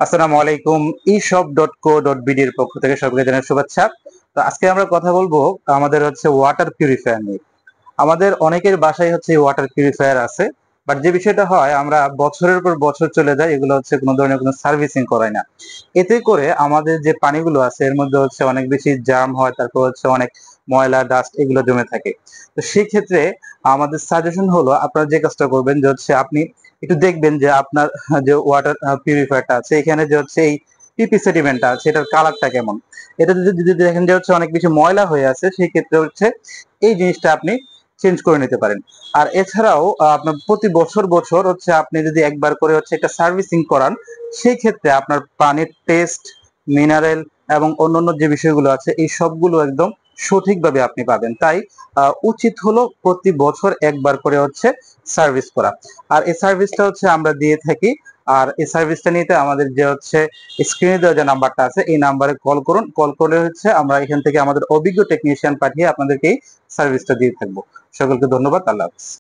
আসসালামু আলাইকুম। eshop.co.bd এর পক্ষ থেকে সবাইকে জানাই শুভেচ্ছা। তো আজকে আমরা কথা বলবো আমাদের ওয়াটার পিউরিফায়ার নিয়ে। আমাদের অনেকের বাসায় ওয়াটার পিউরিফায়ার আছে, বাট যে বিষয়টা হয় আমরা বছরের পর বছর চলে যায়, এগুলো কোনো ধরনের কোনো সার্ভিসিং করায় না। এতে করে আমাদের যে পানিগুলো আছে এর মধ্যে অনেক বেশি জাম হয়, তারপর অনেক ময়লা ডাস্ট এগুলো জমে থাকে। তো সেই ক্ষেত্রে আমাদের সাজেশন হলো আপনারা যে কাজটা করবেন যে আপনি একটু দেখবেন যে আপনার যে ওয়াটার পিউরিফায়ারটা আছে এখানে এই পিপি সেডিমেন্টটা আছে এটার কালারটা কেমন। এটা যদি দেখেন যে অনেক বেশি ময়লা হয়ে আছে, সেই ক্ষেত্রে এই জিনিসটা আপনি চেঞ্জ করে নিতে পারেন। আর এছাড়াও আপনার প্রতি বছর বছর আপনি যদি একবার করে একটা সার্ভিসিং করান, সেই ক্ষেত্রে আপনার পানির টেস্ট, মিনারেল এবং অন্যান্য যে বিষয়গুলো আছে এই সবগুলো একদম সঠিকভাবে আপনি পাবেন। তাই উচিত হলো প্রতি বছর একবার করে সার্ভিস করা। আর এই সার্ভিসটা আমরা দিয়ে থাকি। আর এই সার্ভিসটা নিতে আমাদের যে স্ক্রিনে দেওয়া যে নাম্বারটা আছে এই নাম্বারে কল করুন। কল করলে আমরা এখান থেকে আমাদের অভিজ্ঞ টেকনিশিয়ান পাঠিয়ে আপনাদেরকে এই সার্ভিসটা দিয়ে থাকবো। সকলকে ধন্যবাদ। আল্লাহ হাফেজ।